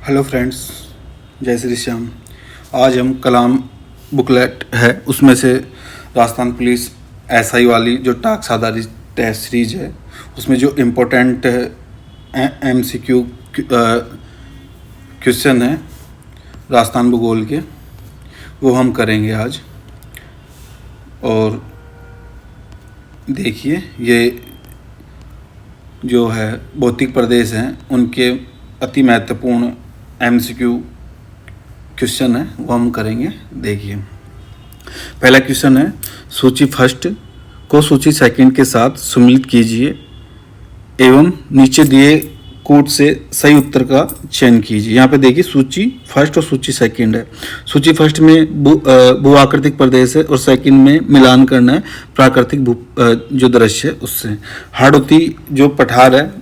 Hello friends, जय श्री श्याम। आज हम कलाम बुकलेट है उसमें से राजस्थान पुलिस एसआई वाली जो टास्क आधारित टेस्ट सीरीज है उसमें जो इम्पोर्टेंट एमसीक्यू क्वेश्चन है राजस्थान भूगोल के वो हम करेंगे आज। और देखिए ये जो है भौतिक प्रदेश हैं उनके अति महत्वपूर्ण एमसीक्यू क्वेश्चन है वो हम करेंगे। देखिए पहला क्वेश्चन है, सूची फर्स्ट को सूची सेकंड के साथ सम्मिलित कीजिए एवं नीचे दिए कोड से सही उत्तर का चयन कीजिए। यहाँ पे देखिए सूची फर्स्ट और सूची सेकंड है। सूची फर्स्ट में भू आकृतिक प्रदेश है और सेकंड में मिलान करना है प्राकृतिक जो दृश्य है उससे। हाड़ौती जो पठार है,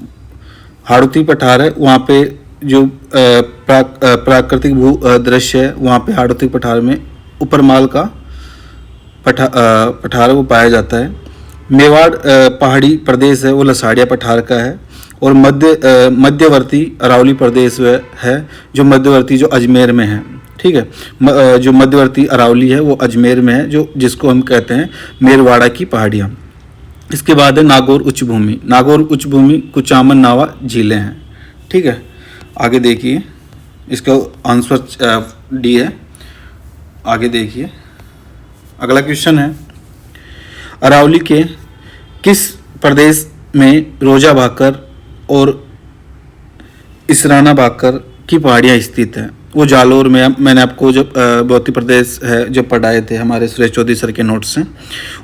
हाड़ौती पठार है वहाँ पे जो प्राकृतिक भू दृश्य है वहाँ पे हाड़ौती पठार में उपरमाल का पठार वो पाया जाता है। मेवाड़ पहाड़ी प्रदेश है वो लसाड़िया पठार का है। और मध्यवर्ती अरावली प्रदेश है जो मध्यवर्ती जो अजमेर में है। ठीक है, जो मध्यवर्ती अरावली है वो अजमेर में है जो जिसको हम कहते हैं मेरवाड़ा की पहाड़ियाँ। इसके बाद है नागौर उच्च भूमि। नागौर उच्च भूमि कुचामन नावा झीलें हैं। ठीक है, आगे देखिए इसका आंसर डी है। आगे देखिए अगला क्वेश्चन है, अरावली के किस प्रदेश में रोजा भाकर और इसराना भाकर की पहाड़ियाँ स्थित हैं? वो जालोर में। मैंने आपको जो भौतिक प्रदेश है जो पढ़ाए थे हमारे सुरेश चौधरी सर के नोट्स हैं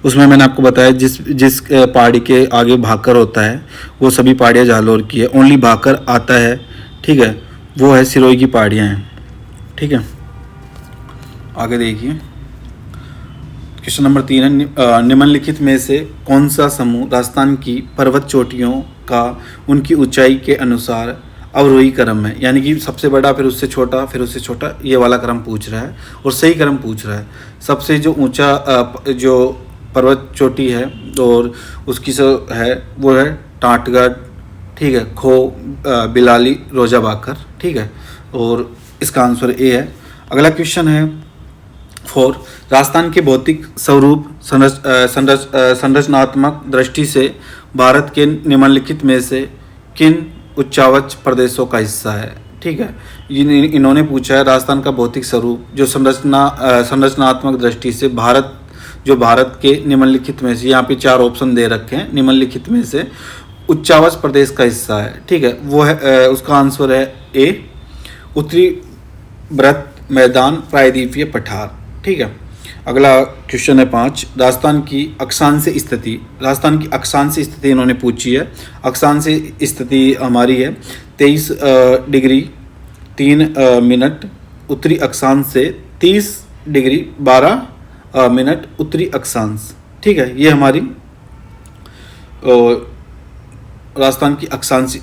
उसमें मैंने आपको बताया जिस पहाड़ी के आगे भाकर होता है वो सभी पहाड़ियाँ जालोर की है। ओनली भाकर आता है, ठीक है, वो है सिरोही की पहाड़ियाँ हैं। ठीक है, आगे देखिए क्वेश्चन नंबर 3 है, निम्नलिखित में से कौन सा समूह राजस्थान की पर्वत चोटियों का उनकी ऊंचाई के अनुसार अवरोही क्रम है? यानी कि सबसे बड़ा फिर उससे छोटा फिर उससे छोटा, ये वाला क्रम पूछ रहा है और सही क्रम पूछ रहा है। सबसे जो ऊंचा जो पर्वत चोटी है और उसकी जो है वो है टाटगढ़, ठीक है, खो, बिलाली, रोजा भाकर। ठीक है, और इसका आंसर ए है। अगला क्वेश्चन है 4, राजस्थान के भौतिक स्वरूप संरचनात्मक दृष्टि से भारत के निम्नलिखित में से किन उच्चावच प्रदेशों का हिस्सा है? ठीक है, इन्होंने पूछा है राजस्थान का भौतिक स्वरूप जो संरचनात्मक दृष्टि से भारत के निम्नलिखित में से, यहाँ पे 4 ऑप्शन दे रखे हैं, निम्नलिखित में से उच्चावच प्रदेश का हिस्सा है। ठीक है, वो है उसका आंसर है ए, उत्तरी व्रत मैदान प्रायद्वीपीय पठार। ठीक है, अगला क्वेश्चन है 5, राजस्थान की अक्षांश स्थिति। राजस्थान की अक्षांश स्थिति इन्होंने पूछी है। अक्षांश स्थिति हमारी है 23 डिग्री 3 मिनट उत्तरी अक्षांश से 30 डिग्री 12 मिनट उत्तरी अक्षांश। ठीक है, ये हमारी राजस्थान की अक्षांश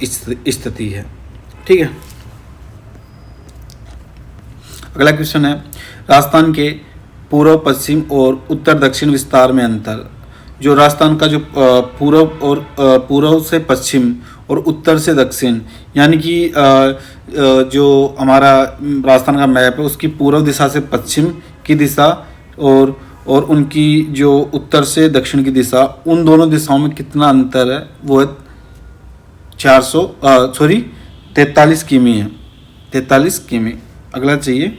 स्थिति है। ठीक है, अगला क्वेश्चन है, राजस्थान के पूर्व पश्चिम और उत्तर दक्षिण विस्तार में अंतर। जो राजस्थान का जो पूर्व से पश्चिम और उत्तर से दक्षिण, यानी कि जो हमारा राजस्थान का मैप है उसकी पूर्व दिशा से पश्चिम की दिशा और उनकी जो उत्तर से दक्षिण की दिशा, उन दोनों दिशाओं में कितना अंतर है? वो है 43 किमी है, 43 किमी। अगला चाहिए,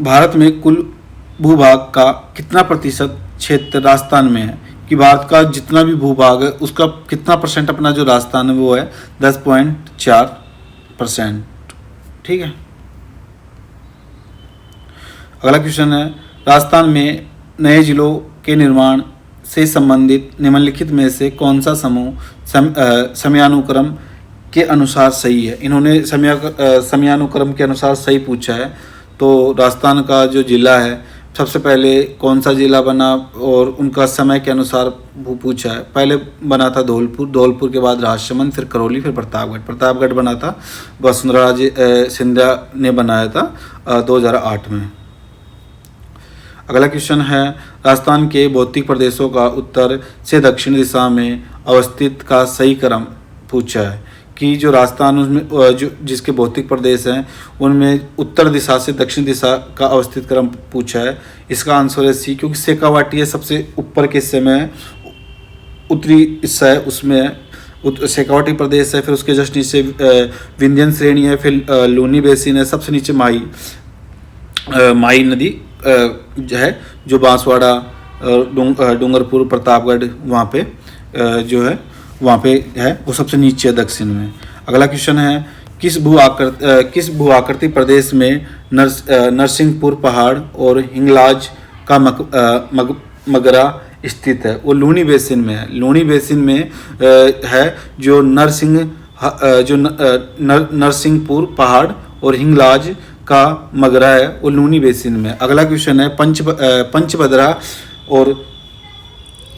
भारत में कुल भूभाग का कितना प्रतिशत क्षेत्र राजस्थान में है? कि भारत का जितना भी भूभाग है उसका कितना परसेंट अपना जो राजस्थान है वो है 10.4%। ठीक है, अगला क्वेश्चन है, राजस्थान में नए जिलों के निर्माण से संबंधित निम्नलिखित में से कौन सा समूह समयानुक्रम के अनुसार सही है? इन्होंने समयानुक्रम के अनुसार सही पूछा है। तो राजस्थान का जो जिला है सबसे पहले कौन सा जिला बना और उनका समय के अनुसार पूछा है। पहले बना था धौलपुर के बाद राजसमंद, फिर करौली, फिर प्रतापगढ़ बना था, वसुंधरा सिंधिया ने बनाया था 2008 में। अगला क्वेश्चन है, राजस्थान के भौतिक प्रदेशों का उत्तर से दक्षिण दिशा में अवस्थित का सही क्रम पूछा है। कि जो राजस्थान उसमें जो जिसके भौतिक प्रदेश हैं उनमें उत्तर दिशा से दक्षिण दिशा का अवस्थित क्रम पूछा है। इसका आंसर है सी, क्योंकि शेखावाटी है सबसे ऊपर के हिस्से में है, उत्तरी हिस्सा है उसमें है शेखावाटी प्रदेश है, फिर उसके जस्ट नीचे विंध्यन श्रेणी है, फिर लूनी बेसिन है, सबसे नीचे माई नदी है जो बांसवाड़ा डूंगरपुर प्रतापगढ़ वहाँ पे जो है वहाँ पे है, वो सबसे नीचे है दक्षिण में। अगला क्वेश्चन है किस भू आकृति प्रदेश में नरसिंहपुर पहाड़ और हिंगलाज का मगरा स्थित है? वो लूनी बेसिन में है। लूनी बेसिन में है जो नरसिंहपुर पहाड़ और हिंगलाज का मगरा है, वो लूनी बेसिन में। अगला क्वेश्चन है पंचभद्रा और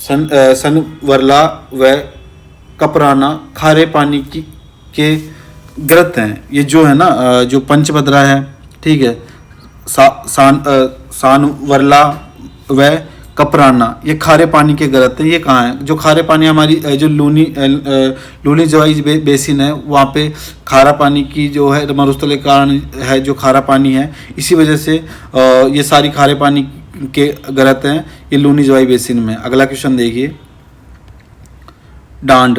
सनवरला व कपराना खारे पानी के ग्रत हैं। ये जो है ना जो पंचभद्रा है, ठीक है, सानवरला व कपराना, ये खारे पानी के ग्रत हैं। ये कहाँ है? जो खारे पानी हमारी जो लूनी जवाई बेसिन है, वहाँ पे खारा पानी की जो है मरुस्थल के कारण है जो खारा पानी है, इसी वजह से ये सारी खारे पानी के ग्रत हैं ये लूनी जवाई बेसिन में। अगला क्वेश्चन देखिए, डांड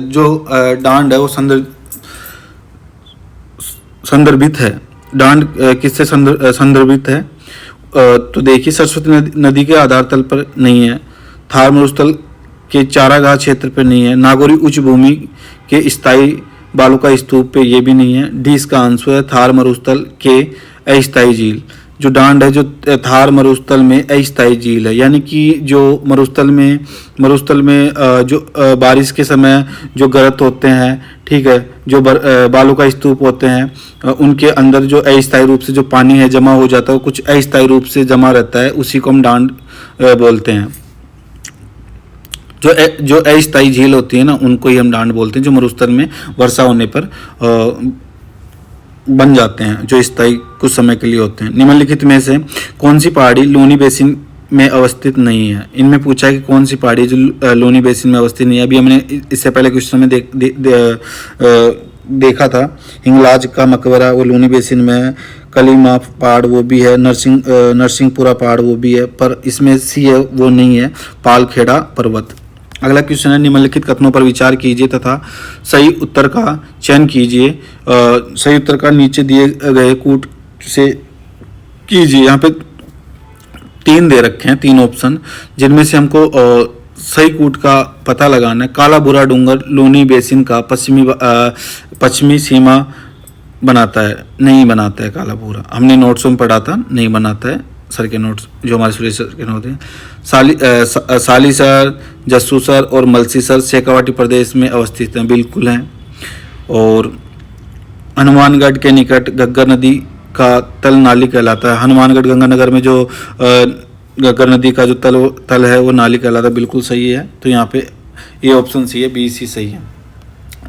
जो डांड है वो संदर्भित है। डांड किससे संदर्भित है? तो देखिए सरस्वती नदी के आधार तल पर नहीं है, थार मरुस्थल के चारागाह क्षेत्र पर नहीं है, नागौरी उच्च भूमि के स्थायी बालू का स्तूप पे ये भी नहीं है। डी इसका आंसर है थार मरुस्थल के अस्थायी झील। जो डांड है जो थार मरुस्थल में अस्थायी झील है, यानी कि जो मरुस्थल में जो बारिश के समय जो गर्त होते हैं, ठीक है, जो बालू का स्तूप होते हैं, उनके अंदर जो अस्थायी रूप से जो पानी है जमा हो जाता है, वो कुछ अस्थायी रूप से जमा रहता है, उसी को हम डांड बोलते हैं। जो अस्थायी झील होती है ना, उनको ही हम डांड बोलते हैं, जो मरुस्थल में वर्षा होने पर बन जाते हैं, जो स्थायी कुछ समय के लिए होते हैं। निम्नलिखित में से कौन सी पहाड़ी लूनी बेसिन में अवस्थित नहीं है? इनमें पूछा है कि कौन सी पहाड़ी जो लूनी बेसिन में अवस्थित नहीं है। अभी हमने इससे पहले क्वेश्चन में देखा था, हिंगलाज का मकबरा वो लूनी बेसिन में है, कलीमा पहाड़ वो भी है, नरसिंहपुरा पहाड़ वो भी है, पर इसमें सी है वो नहीं है, पालखेड़ा पर्वत। अगला क्वेश्चन है निम्नलिखित कथनों पर विचार कीजिए तथा सही उत्तर का चयन कीजिए। सही उत्तर का नीचे दिए गए कूट से कीजिए। यहाँ पे 3 दे रखे हैं, 3 ऑप्शन, जिनमें से हमको सही कूट का पता लगाना है। काला बुरा डूंगर लूनी बेसिन का पश्चिमी सीमा बनाता है, नहीं बनाता है काला बुरा। हमने नोट्स में पढ़ा था, नहीं बनाता है, सर के नोट्स जो हमारे सुरेश सर के नोट हैं। सालीसर, जस्सूसर और मलसीसर शेखावाटी प्रदेश में अवस्थित हैं, बिल्कुल हैं। और हनुमानगढ़ के निकट घग्गर नदी का तल नाली कहलाता है। हनुमानगढ़ गंगानगर में जो घग्गर नदी का जो तल है वो नाली कहलाता है, बिल्कुल सही है। तो यहाँ पे ये ऑप्शन सी है, बी सी सही है।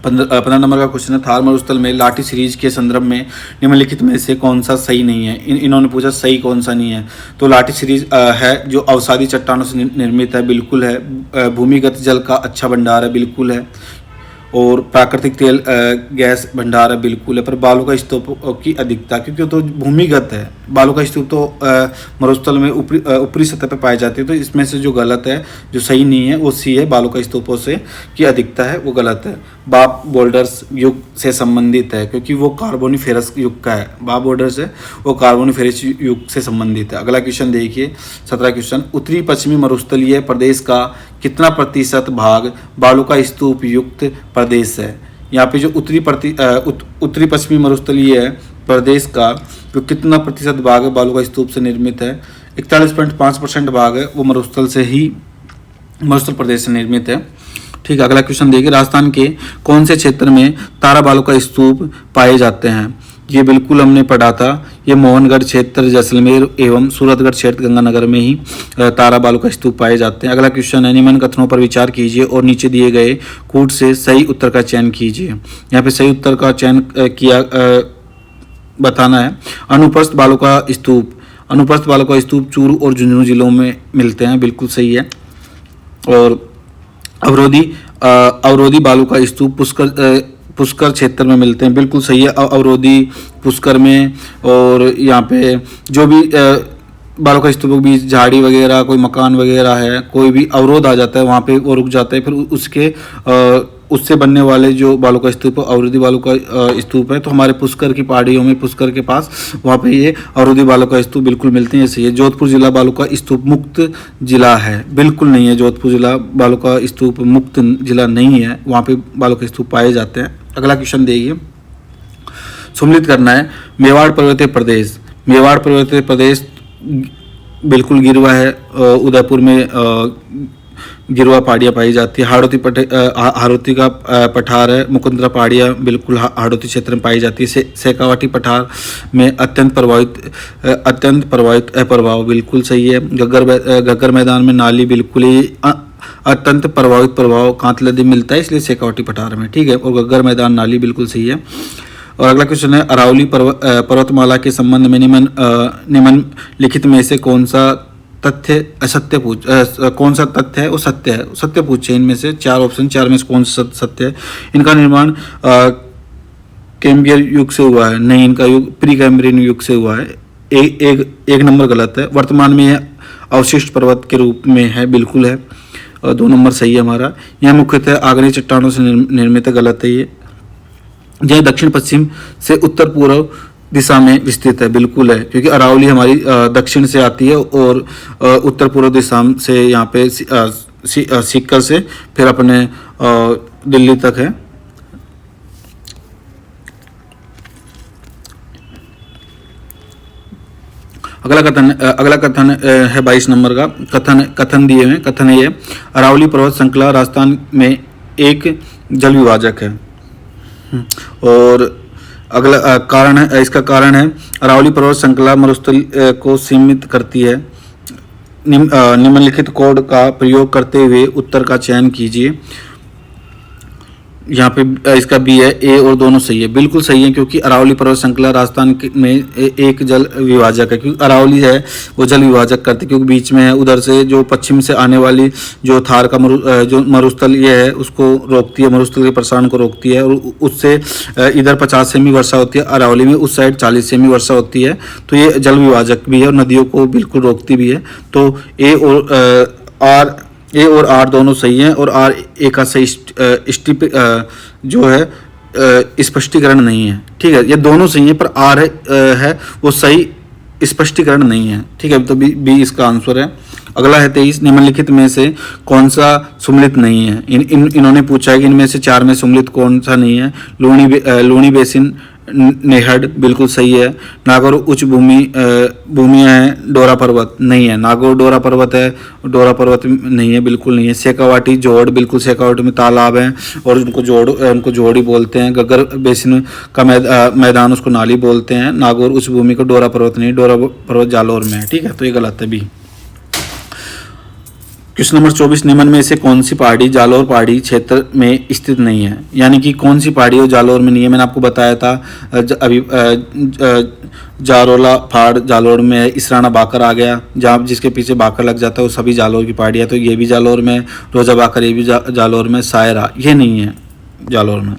15 नंबर का क्वेश्चन है थार मरुस्थल में लाठी सीरीज के संदर्भ में निम्नलिखित में से कौन सा सही नहीं है? इन्होंने पूछा सही कौन सा नहीं है। तो लाठी सीरीज है जो अवसादी चट्टानों से निर्मित है, बिल्कुल है। भूमिगत जल का अच्छा भंडार है, बिल्कुल है। और प्राकृतिक तेल गैस भंडार है, बिल्कुल है। पर बालू का स्तूप की अधिकता, क्योंकि तो भूमिगत है, बालू का स्तूप तो मरुस्थल में ऊपरी सतह पर पाए जाते हैं। तो इसमें से जो गलत है, जो सही नहीं है, वो सी है, बालू का स्तूपों से की अधिकता है वो गलत है। बाप बोल्डर्स युग से संबंधित है, क्योंकि वो कार्बोनिफेरस युग का है। बाप बोल्डर्स है वो कार्बोनिफेरस युग से संबंधित है। अगला क्वेश्चन देखिए, 17 क्वेश्चन, उत्तरी पश्चिमी मरुस्थलीय प्रदेश का कितना प्रतिशत भाग बालू का स्तूप युक्त प्रदेश है? यहाँ पे जो उत्तरी पश्चिमी मरुस्थलीय प्रदेश का जो कितना प्रतिशत भाग है बालू का स्तूप से निर्मित है? 41.5% भाग है वो मरुस्थल प्रदेश से निर्मित है। ठीक है, अगला क्वेश्चन देखिए, राजस्थान के कौन से क्षेत्र में तारा बालू का स्तूप पाए जाते हैं? ये बिल्कुल हमने पढ़ा था, ये मोहनगढ़ क्षेत्र, जैसलमेर एवं सूरतगढ़ क्षेत्र गंगानगर में ही तारा बालू का स्तूप पाए जाते हैं। अगला क्वेश्चन है निम्न कथनों पर विचार कीजिए और नीचे दिए गए कूट से सही उत्तर का चयन कीजिए। यहाँ पे सही उत्तर का चयन किया बताना है। अनुप्रस्थ बालू का स्तूप चूरू और झुंझुनू जिलों में मिलते हैं, बिल्कुल सही है। और अवरोधी बालू का स्तूप पुष्कर क्षेत्र में मिलते हैं, बिल्कुल सही है। अवरोधी पुष्कर में, और यहाँ पे जो भी बालू का स्तूप के बीच झाड़ी वगैरह, कोई मकान वगैरह है, कोई भी अवरोध आ जाता है वहाँ पे वो रुक जाता है, फिर उससे बनने वाले जो बालू का स्तूप अवरोधी बालू का स्तूप है, तो हमारे पुष्कर की पहाड़ियों में, पुष्कर के पास वहाँ पे ये अवरोधी बालू का स्तूप बिल्कुल मिलते हैं। ऐसे ये जोधपुर जिला बालू का स्तूप मुक्त जिला है, बिल्कुल नहीं है। जोधपुर जिला बालू का स्तूप मुक्त जिला नहीं है, वहाँ पे बालू के स्तूप पाए जाते हैं। अगला क्वेश्चन देखिए, सम्मिलित करना है। मेवाड़ पर्वतीय प्रदेश, मेवाड़ पर्वतीय प्रदेश बिल्कुल गिरवा है, उदयपुर में गिरवा पहाड़ियाँ पाई जाती है। हाड़ौती का पठार है, मुकुंदरा पहाड़ियाँ बिल्कुल हाड़ौती क्षेत्र में पाई जाती है। शेखावाटी पठार में अत्यंत प्रभावित प्रभाव बिल्कुल सही है। घग्गर मैदान में नाली बिल्कुल ही अत्यंत प्रभावित प्रभाव कांतला नदी मिलता है, इसलिए शेखावाटी पठार में, ठीक है। और घग्गर मैदान नाली बिल्कुल सही है। और अगला क्वेश्चन है, अरावली पर्वतमाला के संबंध में निम्नलिखित में से कौन सा तथ्य कौन सा तथ्य है वो सत्य है? सत्य पूछे इनमें से 4 ऑप्शन, 4 में से कौन सा सत्य है? इनका निर्माण कैम्ब्रियन युग से हुआ है, नहीं, इनका युग प्री कैम्ब्रियन युग से हुआ है। एक नंबर गलत है। वर्तमान में यह अवशिष्ट पर्वत के रूप में है, बिल्कुल है, और 2 नंबर सही है हमारा। यह मुख्यतः आग्नेय चट्टानों से निर्मित है, गलत है ये। यह दक्षिण पश्चिम से उत्तर पूर्व दिशा में विस्तृत है, बिल्कुल है, क्योंकि अरावली हमारी दक्षिण से आती है और उत्तर पूर्व दिशा से यहाँ पे सीकर से फिर अपने दिल्ली तक है। अगला कथन है 22 नंबर का कथन दिए हुए। कथन है ये, अरावली पर्वत श्रृंखला राजस्थान में एक जल विभाजक है। और अगला कारण है, इसका कारण है, अरावली पर्वत श्रृंखला मरुस्थल को सीमित करती है। निम्नलिखित कोड का प्रयोग करते हुए उत्तर का चयन कीजिए। यहाँ पे इसका बी है, ए और दोनों सही है, बिल्कुल सही है, क्योंकि अरावली पर्वत श्रृंखला राजस्थान में एक जल विभाजक है, क्योंकि अरावली है वो जल विभाजक करती है, क्योंकि बीच में है, उधर से जो पश्चिम से आने वाली जो थार का जो मरुस्थल ये है उसको रोकती है, मरुस्थल के प्रसारण को रोकती है, और उससे इधर 50 सेमी वर्षा होती है, अरावली में उस साइड 40 सेमी वर्षा होती है, तो ये जल विभाजक भी है और नदियों को बिल्कुल रोकती भी है। तो ए और आर दोनों सही हैं, और आर ए का सही जो है स्पष्टीकरण नहीं है, ठीक है। ये दोनों सही है, पर आर है वो सही स्पष्टीकरण नहीं है, ठीक है, तो बी इसका आंसर है। अगला है 23, निम्नलिखित में से कौन सा सम्मिलित नहीं है? इन्होंने पूछा है कि इनमें से 4 में सम्मिलित कौन सा नहीं है? लूणी बेसिन नेहड बिल्कुल सही है। नागौर उच्च भूमियाँ हैं, डोरा पर्वत नहीं है, नागौर डोरा पर्वत है, डोरा पर्वत नहीं है, बिल्कुल नहीं है। शेखावाटी जोड़, बिल्कुल शेखावाटी में तालाब हैं और उनको जोड़ी बोलते हैं। घग्गर बेसिन का मैदान उसको नाली बोलते हैं। नागौर उच्च भूमि को डोरा पर्वत नहीं, डोरा पर्वत जालौर में है, ठीक है, तो ये गलत है बी। क्वेश्चन नंबर 24, निम्न में से कौन सी पहाड़ी जालौर पहाड़ी क्षेत्र में स्थित नहीं है? यानी कि कौन सी पहाड़ी वो जालौर में नहीं है? मैंने आपको बताया था अभी जारोला पहाड़ जालौर में है। इसराना बाकर आ गया, जहाँ जिसके पीछे बाकर लग जाता है वो सभी जालौर की पहाड़ी है, तो ये भी जालौर में। रोजा बाकर ये भी जालौर में। सायरा ये नहीं है जालौर में।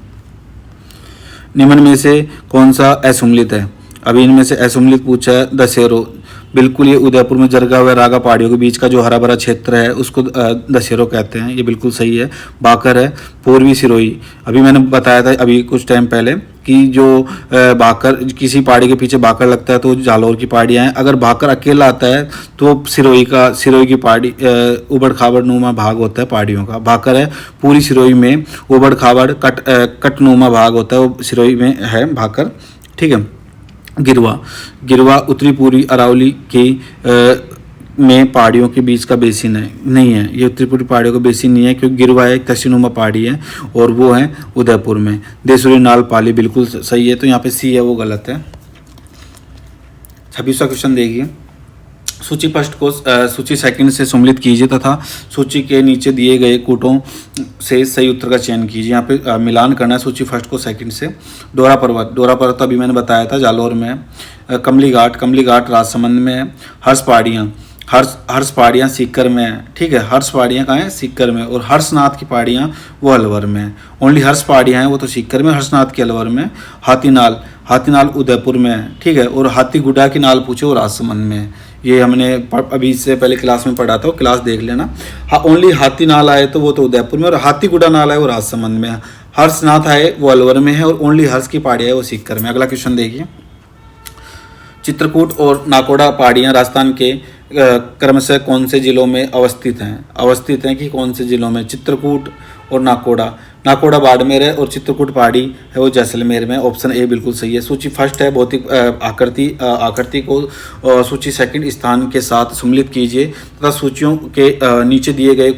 निम्न में से कौन सा असम्मिलित है? अभी इनमें से असम्मिलित पूछा है। दशहरो बिल्कुल ये उदयपुर में जरगा हुआ रागा पहाड़ियों के बीच का जो हरा भरा क्षेत्र है उसको दशहरो कहते हैं, ये बिल्कुल सही है। बाकर है। पूर्वी सिरोही, अभी मैंने बताया था अभी कुछ टाइम पहले कि जो बाकर किसी पहाड़ी के पीछे बाकर लगता है तो जालौर की पहाड़ियाँ हैं। अगर बाकर अकेला आता है तो सिरोही की पहाड़ी उबड़ खाबड़ नुमा भाग होता है पहाड़ियों का। बाकर है। पूरी सिरोही में उबड़ खाबड़ कटनुमा भाग होता है, वो सिरोही में है बाकर, ठीक है। गिरवा उत्तरी पूर्वी अरावली की में पहाड़ियों के बीच का बेसिन है, नहीं है, ये उत्तरी पूर्वी पहाड़ियों का बेसिन नहीं है, क्योंकि गिरवा एक तहसीनुमा पहाड़ी है और वो है उदयपुर में। देसुरी नाल पाली बिल्कुल सही है, तो यहाँ पे सी है वो गलत है। 26वां क्वेश्चन देखिए, सूची फर्स्ट को सूची सेकंड से सम्मिलित कीजिए तथा सूची के नीचे दिए गए कूटों से सही उत्तर का चयन कीजिए। यहाँ पे मिलान करना है सूची फर्स्ट को सेकंड से। डोरा पर्वत अभी मैंने बताया था जालौर में है। कमली घाट राजसमंद में है। हर्ष पहाड़ियाँ हर्ष पहाड़ियाँ सीकर में है, ठीक है। हर्ष पहाड़ियाँ कहाँ हैं? सीकर में। और हर्षनाथ की पहाड़ियाँ वो अलवर में है। ओनली हर्ष पहाड़ियाँ हैं वो तो सीकर में, हर्षनाथ की अलवर में। हाथीनाल उदयपुर में है, ठीक है। और हाथीगुडा की नाल पूछे वो राजसमंद में है। ये हमने अभी इससे पहले क्लास में पढ़ा था, वो क्लास देख लेना। हाँ, ओनली हाथीनाल आए तो वो तो उदयपुर में, और हाथीगुडा नाल आए वो राजसमंद में है। हर्षनाथ आए वो अलवर में है, और ओनली हर्ष की पहाड़ियाँ है वो सीकर में। अगला क्वेश्चन देखिए। चित्रकूट और नाकोड़ा पहाड़ियाँ राजस्थान के क्रमशः कौन से जिलों में अवस्थित हैं कि कौन से जिलों में? चित्रकूट और नाकोड़ा बाड़मेर है, और चित्रकूट पहाड़ी है वो जैसलमेर में। ऑप्शन ए बिल्कुल सही है। सूची फर्स्ट है भौतिक आकृति को सूची सेकंड स्थान के साथ सम्मिलित कीजिए तथा सूचियों के नीचे दिए गए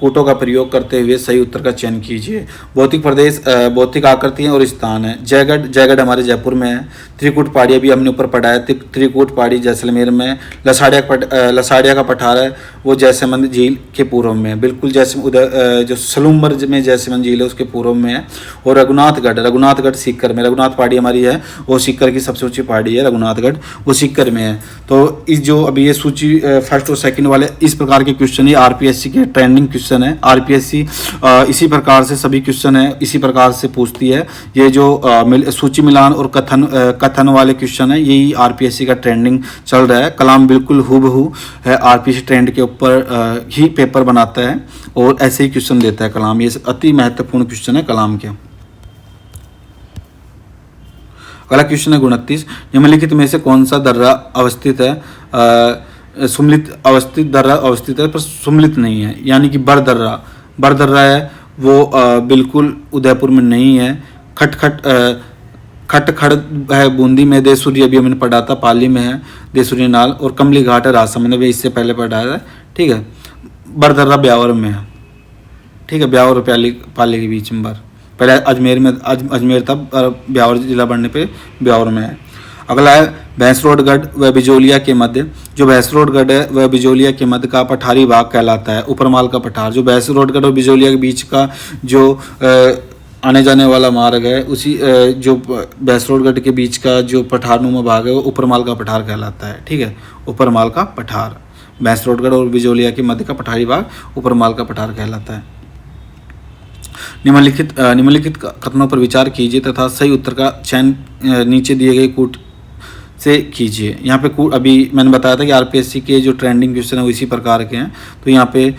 कूटों का प्रयोग करते हुए सही उत्तर का चयन कीजिए। भौतिक प्रदेश, भौतिक आकृतियाँ और स्थान है। जयगढ़ हमारे जयपुर में है। त्रिकूट पहाड़ी अभी हमने ऊपर पढ़ा है, त्रिकूट पहाड़ी जैसलमेर में। लसाड़िया का पठार है वो जैसमंद झील के पूर्व में है, बिल्कुल जो सलूम्बर में जैसमंद झील है उसके पूर्व में है। और रघुनाथगढ़ सीकर में। रघुनाथ पहाड़ी हमारी है वो सीकर की सबसे ऊंची पहाड़ी है, रघुनाथगढ़ वो सीकर में है। तो इस जो अभी ये सूची फर्स्ट और सेकंड वाले इस प्रकार के क्वेश्चन, ये आरपीएससी के ट्रेंडिंग क्वेश्चन है। आरपीएससी इसी प्रकार से सभी क्वेश्चन है इसी प्रकार से पूछती है। ये जो सूची मिलान और कथन वाले क्वेश्चन है, यही आरपीएससी का ट्रेंडिंग चल रहा है। कलाम बिल्कुल हूबहू है आरपीएससी ट्रेंड के ऊपर ही पेपर बनाता है और ऐसे ही क्वेश्चन देता है कलाम। ये अति महत्वपूर्ण क्वेश्चन है कलाम के। अगला क्वेश्चन है 29। निम्नलिखित में से कौन सा दर्रा अवस्थित है दर्रा अवस्थित है पर सुम्मिलित नहीं है, यानी कि बर दर्रा है वो बिल्कुल उदयपुर में नहीं है। खटखड़ है बूंदी में। देसूरी अभी हमने पढ़ा था, पाली में है देसूरी नाल। और कमली घाट है राजसमंद में, इससे पहले पढ़ा है, ठीक है। बरदर्रा ब्यावर में है, ठीक है। ब्यावर और पाली के बीच में पहले अजमेर था, ब्यावर जिला बढ़ने पे ब्यावर में है। अगला है भैंसरोडगढ़ व बिजोलिया के मध्य। जो भैंसरोडगढ़ है वह बिजोलिया के मध्य का पठारी भाग कहलाता है, उपरमाल का पठार। जो भैंसरोडगढ़ और बिजोलिया के बीच का जो आने जाने वाला मार्ग है, उसी जो भैंसरोडगढ़ के बीच का जो पठारनुमा भाग है वो उपरमाल का पठार कहलाता है, ठीक है। उपरमाल का पठार, भैंसरोडगढ़ और बिजोलिया के मध्य का पठारी भाग उपरमाल का पठार कहलाता है। निम्नलिखित कथनों पर विचार कीजिए तथा सही उत्तर का चयन नीचे दिए गए कूट से कीजिए। यहाँ पे अभी मैंने बताया था कि आरपीएससी के जो ट्रेंडिंग क्वेश्चन है वो इसी प्रकार के हैं। तो यहाँ पे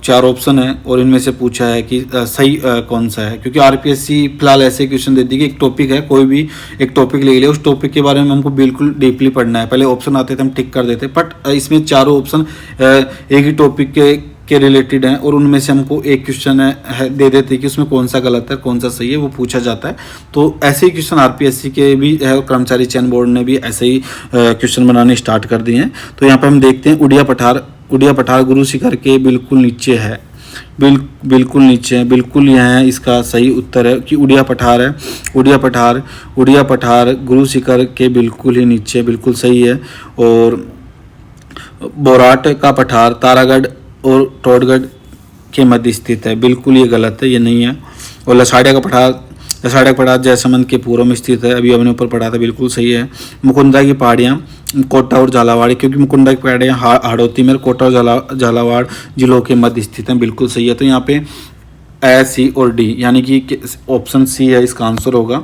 4 ऑप्शन है और इनमें से पूछा है कि सही कौन सा है, क्योंकि आरपीएससी फिलहाल ऐसे क्वेश्चन देती है कि एक टॉपिक है, कोई भी एक टॉपिक ले लिया, उस टॉपिक के बारे में हमको बिल्कुल डीपली पढ़ना है। पहले ऑप्शन आते थे हम टिक कर देते, बट इसमें चारों ऑप्शन एक ही टॉपिक के रिलेटेड हैं और उनमें से हमको एक क्वेश्चन है दे देते कि उसमें कौन सा गलत है कौन सा सही है, वो पूछा जाता है। तो ऐसे ही क्वेश्चन आरपीएससी के भी है, कर्मचारी चयन बोर्ड ने भी ऐसे ही क्वेश्चन बनाने स्टार्ट कर दिए हैं। तो यहाँ पे हम देखते हैं उड़िया पठार गुरु शिखर के बिल्कुल नीचे है, बिल्कुल नीचे है, बिल्कुल यहाँ है इसका सही उत्तर है कि उड़िया पठार है। उड़िया पठार गुरु शिखर के बिल्कुल ही नीचे, बिल्कुल सही है। और बोराट का पठार तारागढ़ और टोडगढ़ के मध्य स्थित है, बिल्कुल ये गलत है, ये नहीं है। और लसाड़िया का पठार जैसमंद के पूर्व में स्थित है, अभी हमने ऊपर पढ़ा था, बिल्कुल सही है। मुकुंदा की पहाड़ियाँ कोटा और झालावाड़, क्योंकि मुकुंदा की पहाड़ियाँ हाड़ौती में, कोटा और झालावाड़ जिलों के मध्य स्थित हैं, बिल्कुल सही है। तो यहाँ पे ए, सी और डी, यानी कि ऑप्शन सी है इसका आंसर होगा।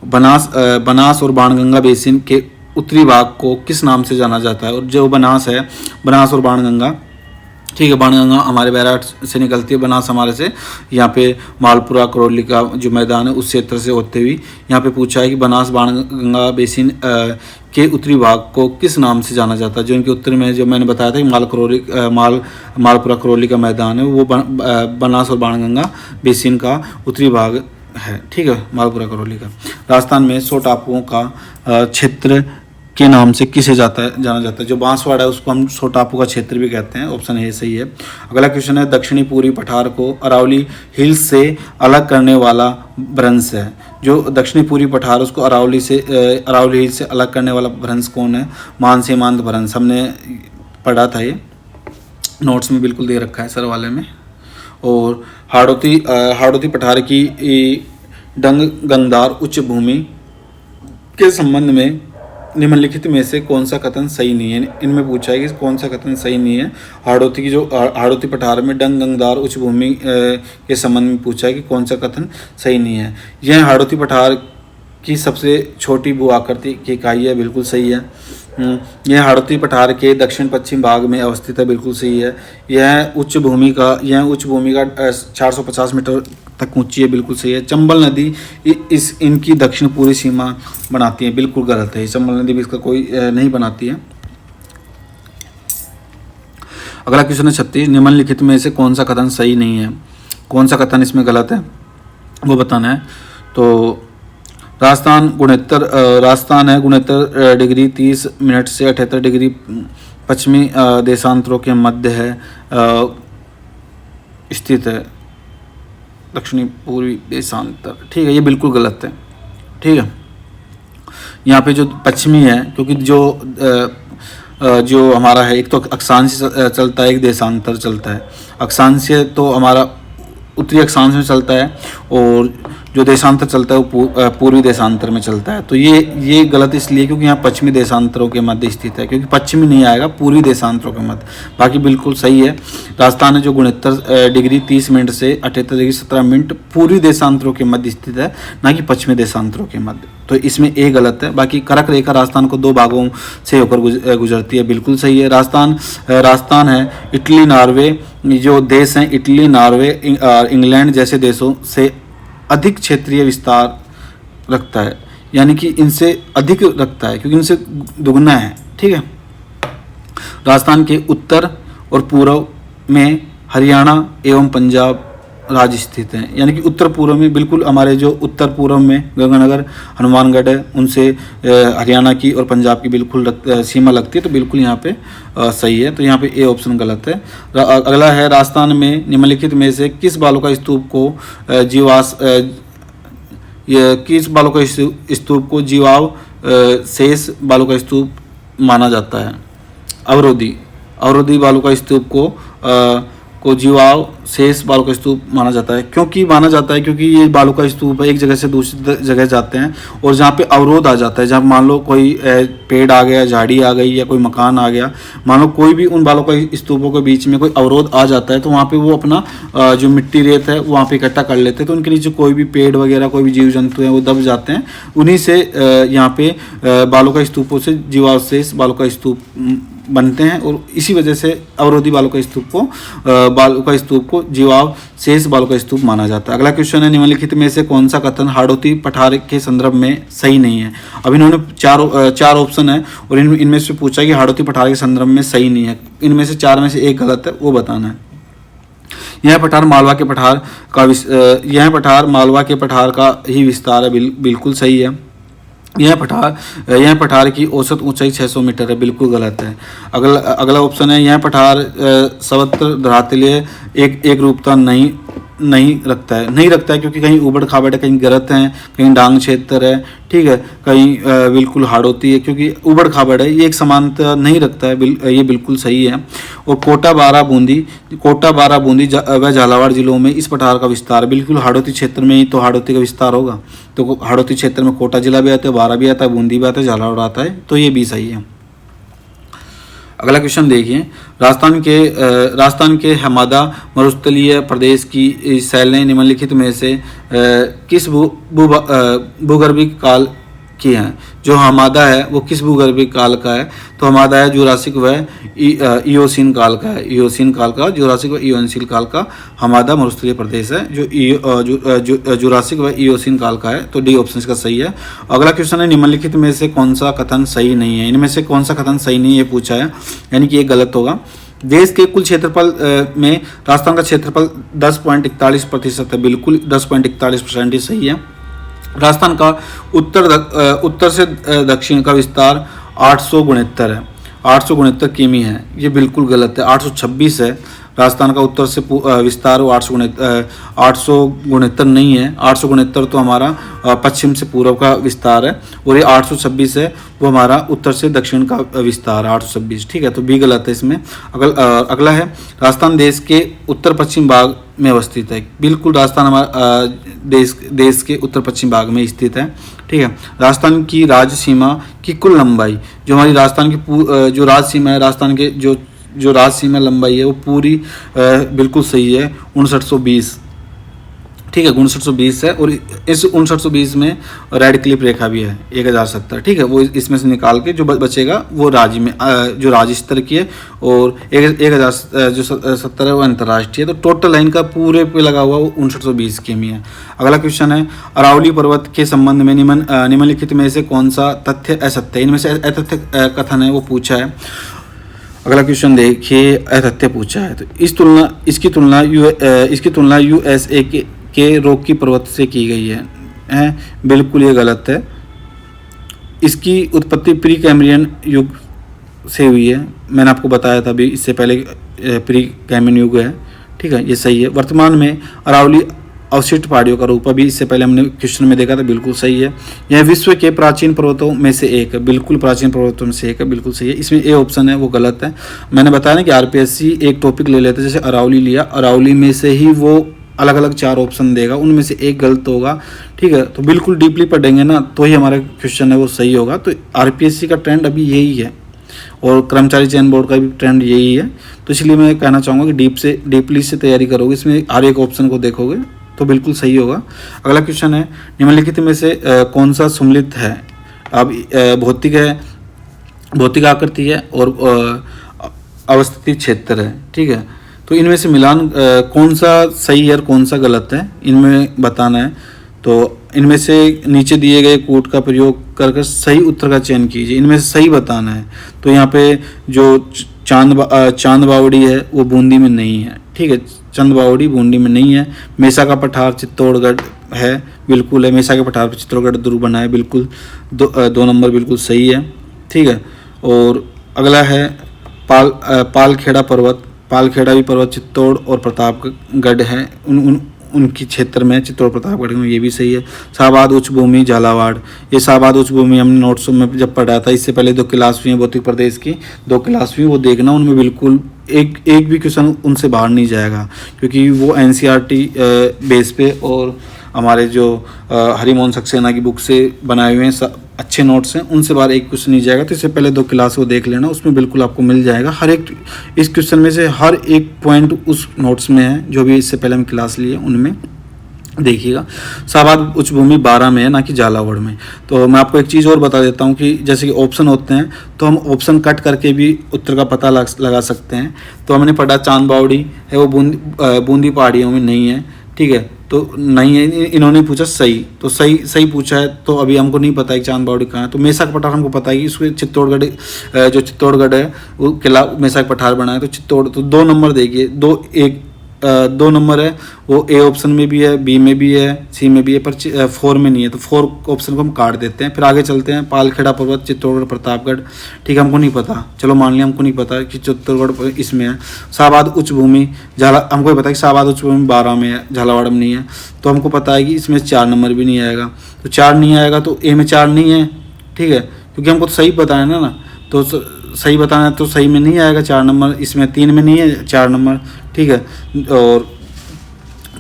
बनास और बाणगंगा बेसिन के उत्तरी भाग को किस नाम से जाना जाता है? और जो बनास है, बनास और बाणगंगा, ठीक है, बाणगंगा हमारे बैराट से निकलती है, बनास हमारे से यहाँ पे मालपुरा करौली का जो मैदान है उस क्षेत्र से होते हुए यहाँ पे पूछा है कि बनास बाणगंगा बेसिन के उत्तरी भाग को किस नाम से जाना जाता है? जो इनके उत्तर में जो मैंने बताया था कि मालपुरा करौली का मैदान है, वो बनास और बाणगंगा बेसिन का उत्तरी भाग है, ठीक है, मालपुरा करौली का। राजस्थान में 100 टापुओं का क्षेत्र के नाम से किसे जाना जाता है? जो बांसवाड़ा है उसको हम 100 टापू का क्षेत्र भी कहते हैं, ऑप्शन ए सही है। अगला क्वेश्चन है दक्षिणी पूर्वी पठार को अरावली हिल्स से अलग करने वाला भ्रंश है। जो दक्षिणी पूर्वी पठार उसको अरावली हिल्स से अलग करने वाला भ्रंश कौन है? मानसीमांत भ्रंश, हमने पढ़ा था, ये नोट्स में बिल्कुल दे रखा है सर वाले में। और हाड़ौती पठार की गंगदार उच्च भूमि के संबंध में निम्नलिखित में से कौन सा कथन सही नहीं है। इनमें पूछा है कि कौन सा कथन सही नहीं है। हाड़ौती की जो हाड़ौती पठार में डंग गंगदार उच्च भूमि के संबंध में पूछा है कि कौन सा कथन सही नहीं है। यह हाड़ौती पठार की सबसे छोटी भू आकृति की इकाई है, बिल्कुल सही है। यह हाड़ौती पठार के दक्षिण पश्चिम भाग में अवस्थित है, बिल्कुल सही है। यह उच्च भूमि का 450 मीटर तक ऊंची है, बिल्कुल सही है। चंबल नदी इनकी दक्षिण पूर्वी सीमा बनाती है, बिल्कुल गलत है। चंबल नदी भी इसका कोई नहीं बनाती है। अगला क्वेश्चन है 36, निम्नलिखित में से कौन सा कथन सही नहीं है, कौन सा कथन इसमें गलत है वो बताना है। तो राजस्थान है 69 डिग्री 30 मिनट से 78 डिग्री पश्चिमी देशांतरों के मध्य है स्थित है, दक्षिणी पूर्वी देशांतर, ठीक है, ये बिल्कुल गलत है। ठीक है, यहाँ पे जो पश्चिमी है, क्योंकि जो हमारा है एक तो अक्षांश चलता है, एक देशांतर चलता है। अक्षांश तो हमारा उत्तरी अक्षांश में चलता है और जो देशांतर चलता है वो पूर्वी देशांतर में चलता है। तो ये गलत इसलिए क्योंकि यहाँ पश्चिमी देशांतरों के मध्य स्थित है, क्योंकि पश्चिमी नहीं आएगा, पूर्वी देशांतरों के मध्य। बाकी बिल्कुल सही है। राजस्थान है जो 69 डिग्री 30 मिनट से 78 डिग्री 17 मिनट पूर्वी देशांतरों के मध्य स्थित है, ना कि पश्चिमी देशांतरों के मध्य। तो इसमें ए गलत है। बाकी कर्क रेखा राजस्थान को 2 भागों से होकर गुजरती है, बिल्कुल सही है। राजस्थान है इटली नॉर्वे, जो देश हैं इटली नॉर्वे इंग्लैंड जैसे देशों से अधिक क्षेत्रीय विस्तार रखता है, यानी कि इनसे अधिक रखता है क्योंकि इनसे दुगना है। ठीक है, राजस्थान के उत्तर और पूर्व में हरियाणा एवं पंजाब राज्य स्थित हैं, यानी कि उत्तर पूर्व में बिल्कुल हमारे जो उत्तर पूर्व में गंगानगर हनुमानगढ़ है, उनसे हरियाणा की और पंजाब की बिल्कुल सीमा लगती है, तो बिल्कुल यहाँ पे सही है। तो यहाँ पे ए ऑप्शन गलत है। अगला है राजस्थान में निम्नलिखित में से किस बालुका स्तूप को जीवाव शेष बालुका स्तूप माना जाता है। अवरोधी बालुका स्तूप को जीवाव शेष बालुका स्तूप माना जाता है। क्योंकि माना जाता है क्योंकि ये बालुका स्तूप है, एक जगह से दूसरी जगह जाते हैं और जहाँ पे अवरोध आ जाता है, जहाँ मान लो कोई पेड़ आ गया, झाड़ी आ गई या कोई मकान आ गया, मान लो कोई भी उन बालुका स्तूपों के बीच में कोई अवरोध आ जाता है, तो वहाँ पे वो अपना जो मिट्टी रेत है वहाँ पे इकट्ठा कर लेते हैं, तो उनके नीचे कोई भी पेड़ वगैरह कोई भी जीव जंतु हैं वो दब जाते हैं। उन्हीं से यहाँ पे बालुका स्तूपों से जीवावशेष बालुका स्तूप बनते हैं और इसी वजह से अवरोधी बालुका स्तूप को जीवाव शेष बालुका स्तूप माना जाता है। अगला क्वेश्चन है निम्नलिखित में से कौन सा कथन हाड़ौती पठार के संदर्भ में सही नहीं है। अब इन्होंने चार ऑप्शन है और इनमें से पूछा कि हाड़ौती पठार के संदर्भ में सही नहीं है, इनमें से 4 में से एक गलत है, वो बताना है। यह पठार मालवा के पठार का ही विस्तार है, बिल्कुल सही है। यह पठार की औसत ऊंचाई 600 मीटर है, बिल्कुल गलत है। अगला ऑप्शन है यह पठार सर्वत्र धरातलीय एक रूपता नहीं रखता है क्योंकि कहीं उबड़ खाबड़ है, कहीं गरत है, कहीं डांग क्षेत्र है, ठीक है, कहीं बिल्कुल हाड़ौती है, क्योंकि उबड़ खाबड़ है, ये एक समानता नहीं रखता है, ये बिल्कुल सही है। और कोटा बारा बूंदी व झालावाड़ जिलों में इस पठार का विस्तार बिल्कुल हाड़ौती क्षेत्र में ही तो हाड़ौती का विस्तार होगा। तो हाड़ौती क्षेत्र में कोटा जिला भी आता है, बारा भी आता है, बूंदी भी आता है, झालावाड़ आता है, तो ये भी सही है। अगला क्वेश्चन देखिए, राजस्थान के हमादा मरुस्थलीय प्रदेश की शैलें निम्नलिखित में से किस भूगर्भिक काल की हैं। जो हमादा है वो किस भूगर्भिक काल का है, तो हमादा है जुरासिक व इयोसीन काल का है। जुरासिक व इयोसीन काल का हमादा मरुस्थलीय प्रदेश है, जो जुरासिक व इयोसीन काल का है, तो डी ऑप्शन इसका सही है। अगला क्वेश्चन है निम्नलिखित में से कौन सा कथन सही नहीं है। इनमें से कौन सा कथन सही नहीं है पूछा है, यानी कि ये गलत होगा। देश के कुल क्षेत्रफल में राजस्थान का क्षेत्रफल 10.41% है, बिल्कुल 10.41% ही सही है। राजस्थान का उत्तर से दक्षिण का विस्तार 869 है, 869 किमी है, ये बिल्कुल गलत है। 826 है, राजस्थान का उत्तर से विस्तार वो 869 नहीं है, 869 तो हमारा पश्चिम से पूर्व का विस्तार है, और ये 826 है वो हमारा उत्तर से दक्षिण का विस्तार है 826। ठीक है, तो बी गलत है इसमें। अगला है राजस्थान देश के उत्तर पश्चिम भाग में अवस्थित है। बिल्कुल राजस्थान हमारा देश के उत्तर पश्चिम भाग में स्थित है। ठीक है, राजस्थान की राज्य सीमा की कुल लंबाई, जो हमारी राजस्थान की जो राज्य सीमा है, राजस्थान के जो राज्य सीमा लंबाई है वो पूरी बिल्कुल सही है 5920। ठीक है, 5920 है, और इस 5920 में रेड क्लिप रेखा भी है 1070। ठीक है, वो इसमें से निकाल के जो बचेगा वो राज्य में जो राज्य स्तर की है, और 1070 है वो अंतर्राष्ट्रीय है। तो टोटल लाइन का पूरे पे लगा हुआ वो 5920 किमी है। अगला क्वेश्चन है अरावली पर्वत के संबंध में निम्नलिखित में से कौन सा तथ्य असत्य है? इनमें से अतथ्य कथन है वो पूछा है। अगला क्वेश्चन देखिए, अतथ्य पूछा है, तो इसकी तुलना USA के रॉकी पर्वत से की गई है। बिल्कुल ये गलत है। इसकी उत्पत्ति प्री कैम्ब्रियन युग से हुई है, मैंने आपको बताया था अभी इससे पहले प्री कैम्ब्रियन युग है। ठीक है, ये सही है। वर्तमान में अरावली अवशिष्ट पहाड़ियों का रूप, अभी इससे पहले हमने क्वेश्चन में देखा था, बिल्कुल सही है। यह विश्व के प्राचीन पर्वतों में से एक है, बिल्कुल प्राचीन पर्वतों में से एक है, बिल्कुल सही है। इसमें ए ऑप्शन है वो गलत है। मैंने बताया ना कि RPSC एक टॉपिक ले लेते हैं, जैसे अरावली लिया, अरावली में से ही वो अलग अलग 4 ऑप्शन देगा, उनमें से एक गलत होगा। ठीक है, तो बिल्कुल डीपली पढ़ेंगे ना तो ही हमारा क्वेश्चन है वो सही होगा। तो RPSC का ट्रेंड अभी यही है, और कर्मचारी चयन बोर्ड का भी ट्रेंड यही है। तो इसलिए मैं कहना चाहूँगा कि डीपली से तैयारी करोगे, इसमें हर एक ऑप्शन को देखोगे तो बिल्कुल सही होगा। अगला क्वेश्चन है निम्नलिखित में से कौन सा सम्मिलित है? अब भौतिक है, भौतिक आकृति है, और अवस्थित क्षेत्र है। ठीक है, तो इनमें से मिलान कौन सा सही है और कौन सा गलत है, इनमें बताना है। तो इनमें से नीचे दिए गए कोड का प्रयोग कर सही उत्तर का चयन कीजिए, इनमें से सही बताना है। तो यहाँ पे जो चांद बावड़ी है वो बूंदी में नहीं है। ठीक है, चंद बावड़ी बूंदी में नहीं है। मेसा का पठार चित्तौड़गढ़ है, बिल्कुल है। मेसा के पठार पर चित्तौड़गढ़ दुर्ग बना है, बिल्कुल 2 नंबर बिल्कुल सही है। ठीक है, और अगला है पालखेड़ा पर्वत। पालखेड़ा भी पर्वत चित्तौड़ और प्रतापगढ़ है, उनकी क्षेत्र में, चित्तौड़ प्रतापगढ़ में, ये भी सही है। शाहबाद उच्च भूमि झालावाड़, ये शाहबाद उच्च भूमि हमने नोट्स में जब पढ़ा था, इससे पहले 2 क्लास हुई है भौतिक प्रदेश की, 2 क्लास हुई, वो देखना, उनमें बिल्कुल एक भी क्वेश्चन उनसे बाहर नहीं जाएगा, क्योंकि वो NCERT बेस पे और हमारे जो हरिमोहन सक्सेना की बुक से बनाए हुए हैं अच्छे नोट्स हैं, उनसे बाहर एक क्वेश्चन नहीं जाएगा। तो इससे पहले 2 क्लास को देख लेना, उसमें बिल्कुल आपको मिल जाएगा। हर एक इस क्वेश्चन में से हर एक पॉइंट उस नोट्स में है जो भी इससे पहले हम क्लास लिए, उनमें देखिएगा। शाहबाद उच्च भूमि 12 में है, ना कि झालावाड़ में। तो मैं आपको एक चीज़ और बता देता हूँ कि जैसे कि ऑप्शन होते हैं तो हम ऑप्शन कट करके भी उत्तर का पता लगा सकते हैं। तो हमने पढ़ा चांद बावड़ी है वो बूंदी पहाड़ियों में नहीं है। ठीक है, तो नहीं है, इन्होंने पूछा सही, तो सही पूछा है। तो अभी हमको नहीं पता है कि चांद बावड़ी कहाँ है। तो मेसा का पठार हमको पता है कि इसको चित्तौड़गढ़, जो चित्तौड़गढ़ है वो किला मेसा का पठार बना है। तो चित्तौड़, तो 2 नंबर देखिए, 2 नंबर है वो ए ऑप्शन में भी है, बी में भी है, सी में भी है, पर 4 में नहीं है। तो 4 ऑप्शन को हम काट देते हैं। फिर आगे चलते हैं, पालखेड़ा पर्वत चित्तौड़गढ़ प्रतापगढ़। ठीक है, हमको नहीं पता, चलो मान लिया हमको नहीं पता कि चित्तौड़गढ़ इसमें है। शाहबाद उच्च भूमि हमको ये पता है कि शाहबाद उच्च भूमि 12 में है, झालावाड़ में नहीं है। तो हमको पता है कि इसमें 4 नंबर भी नहीं आएगा। तो 4 नहीं आएगा, तो ए में 4 नहीं है। ठीक है, क्योंकि हमको तो सही पता है ना, तो सही बताना है, तो सही में नहीं आएगा 4 नंबर, इसमें 3 में नहीं है 4 नंबर। ठीक है, और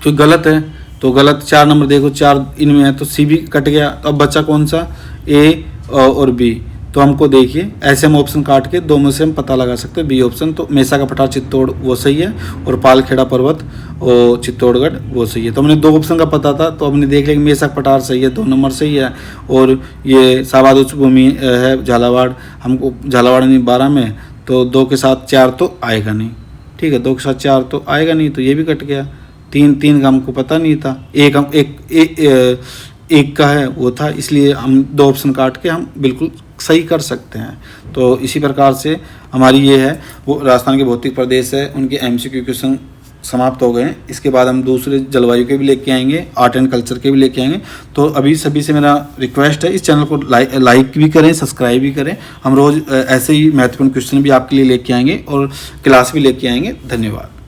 तो गलत है, तो गलत 4 नंबर देखो, 4 इनमें है, तो सी भी कट गया। तो अब बचा कौन सा, ए और बी। तो हमको देखिए ऐसे हम ऑप्शन काट के 2 में से हम पता लगा सकते हैं बी ऑप्शन। तो मेसा का पठार चित्तौड़ वो सही है, और पालखेड़ा पर्वत और चित्तौड़गढ़ वो सही है। तो हमने 2 ऑप्शन का पता था, तो हमने देख लिया कि मेसा का पठार सही है, 2 नंबर सही है। और ये शाहबाद उच्च भूमि है झालावाड़, हमको झालावाड़ नहीं 12 में, तो 2 के साथ 4 तो आएगा नहीं। ठीक है, 2 के साथ 4 तो आएगा नहीं, तो ये भी कट गया। 3 का हमको पता नहीं था, एक का है वो था, इसलिए हम 2 ऑप्शन काट के हम बिल्कुल सही कर सकते हैं। तो इसी प्रकार से हमारी ये है वो राजस्थान के भौतिक प्रदेश है, उनके MCQ क्वेश्चन समाप्त हो गए हैं। इसके बाद हम दूसरे जलवायु के भी लेके आएंगे, आर्ट एंड कल्चर के भी लेके आएंगे। तो अभी सभी से मेरा रिक्वेस्ट है, इस चैनल को लाइक भी करें, सब्सक्राइब भी करें। हम रोज़ ऐसे ही महत्वपूर्ण क्वेश्चन भी आपके लिए लेके आएंगे और क्लास भी लेके आएंगे। धन्यवाद।